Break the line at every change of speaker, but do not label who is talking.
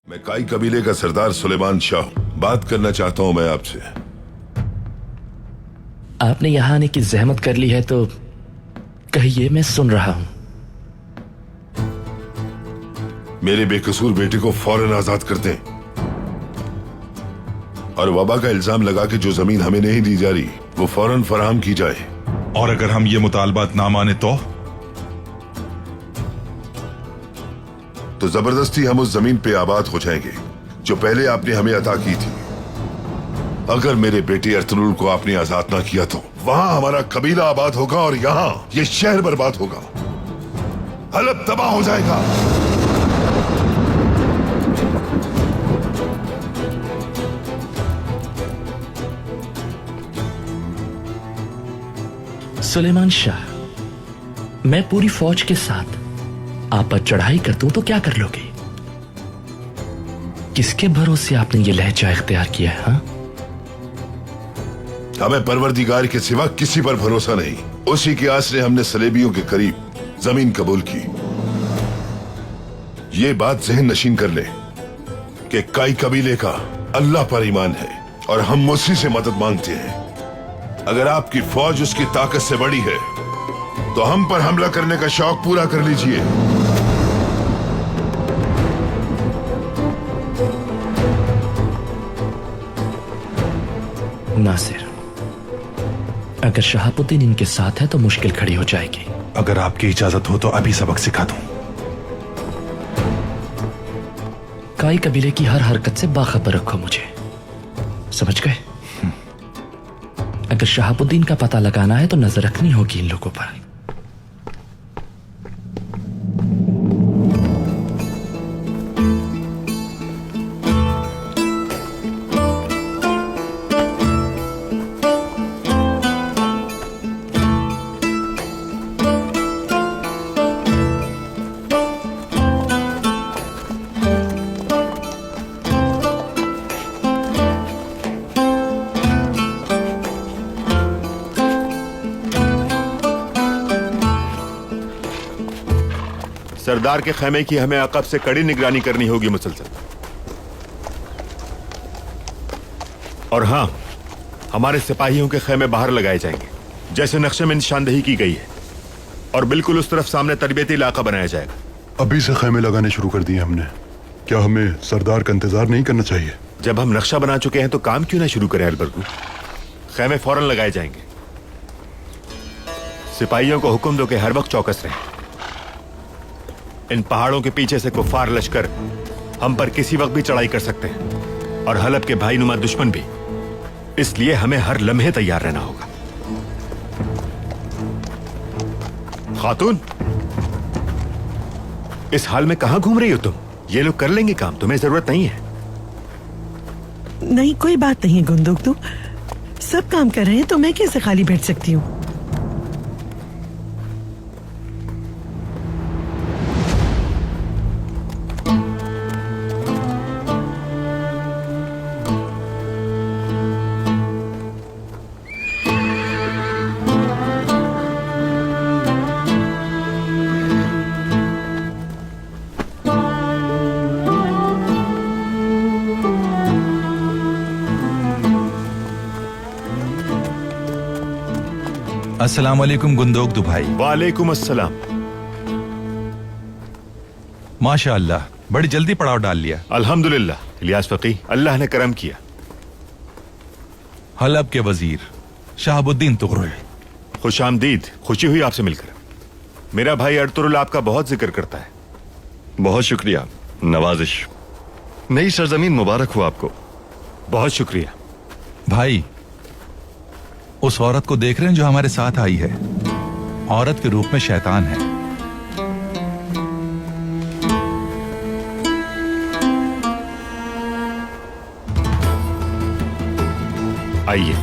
मैं काई कबीले का सरदार सुलेमान शाह हूं। बात करना चाहता हूं मैं आपसे।
आपने यहां आने की जहमत कर ली है तो कहिए, मैं सुन रहा हूं।
मेरे बेकसूर बेटे को फौरन आजाद कर दें और वबा का इल्जाम लगा के जो जमीन हमें नहीं दी जा रही वो फौरन फराहम की जाए।
और अगर हम ये मुतालबात ना माने
तो जबरदस्ती हम उस जमीन पे आबाद हो जाएंगे जो पहले आपने हमें अता की थी। अगर मेरे बेटे अर्तुगरुल को आपने आजाद ना किया तो वहां हमारा कबीला आबाद होगा और यहां ये शहर बर्बाद होगा, हलब तबाह हो जाएगा।
सुलेमान शाह, मैं पूरी फौज के साथ आप पर चढ़ाई कर दूं तो क्या कर लोगे? किसके भरोसे आपने ये लहजा इख्तियार किया है? हाँ?
हमें परवरदिगार के सिवा किसी पर भरोसा नहीं। उसी के आसरे हमने सलेबियों के करीब जमीन कबूल की। ये बात जहन नशीन कर ले कि काई कबीले का अल्लाह पर ईमान है और हम उसी से मदद मांगते हैं। अगर आपकी फौज उसकी ताकत से बड़ी है तो हम पर हमला करने का शौक पूरा कर लीजिए।
नासिर, अगर शहाबुद्दीन इनके साथ है तो मुश्किल खड़ी हो जाएगी।
अगर आपकी इजाजत हो तो अभी सबक सिखा दूं।
काई कबीले की हर हरकत से बाखबर रखो मुझे, समझ गए? अगर शहाबुद्दीन का पता लगाना है तो नजर रखनी होगी इन लोगों पर।
सरदार के खेमे की हमें अकब से कड़ी निगरानी करनी होगी मुसलसल। और हां, हमारे सिपाहियों के खेमे बाहर लगाए जाएंगे जैसे नक्शे में निशानदही की गई है, और बिल्कुल उस तरफ सामने तरबियती इलाका बनाया जाएगा।
अभी से खेमे लगाने शुरू कर दिए हमने। क्या हमें सरदार का इंतजार नहीं करना चाहिए?
जब हम नक्शा बना चुके हैं तो काम क्यों ना शुरू करें अलबरगू? खेमे फौरन लगाए जाएंगे। सिपाहियों को हुक्म दो कि हर वक्त चौकस रहें। इन पहाड़ों के पीछे से कुफार लश्कर हम पर किसी वक्त भी चढ़ाई कर सकते हैं, और हलब के भाई नुमा दुश्मन भी। इसलिए हमें हर लम्हे तैयार रहना होगा। खातून, इस हाल में कहां घूम रही हो तुम? ये लोग कर लेंगे काम, तुम्हें जरूरत नहीं है।
नहीं, कोई बात नहीं गुंदुक, तू सब काम कर रहे हैं तो मैं कैसे खाली बैठ सकती हूँ?
अस्सलाम वालेकुम गुंदोक दो भाई।
वालेकुम अस्सलाम।
माशाअल्लाह, बड़ी जल्दी पड़ाव डाल लिया।
अल्हम्दुलिल्लाह इलियास फकी, अल्लाह ने करम किया।
हलब के वजीर शहाबुद्दीन तुगरुल,
खुश आमदीद। खुशी हुई आपसे मिलकर। मेरा भाई अर्तुगरुल आपका बहुत जिक्र करता है।
बहुत शुक्रिया, नवाजिश। नई सरजमीन मुबारक हो आपको।
बहुत शुक्रिया
भाई। उस औरत को देख रहे हैं जो हमारे साथ आई है? औरत के रूप में शैतान है।
आइए।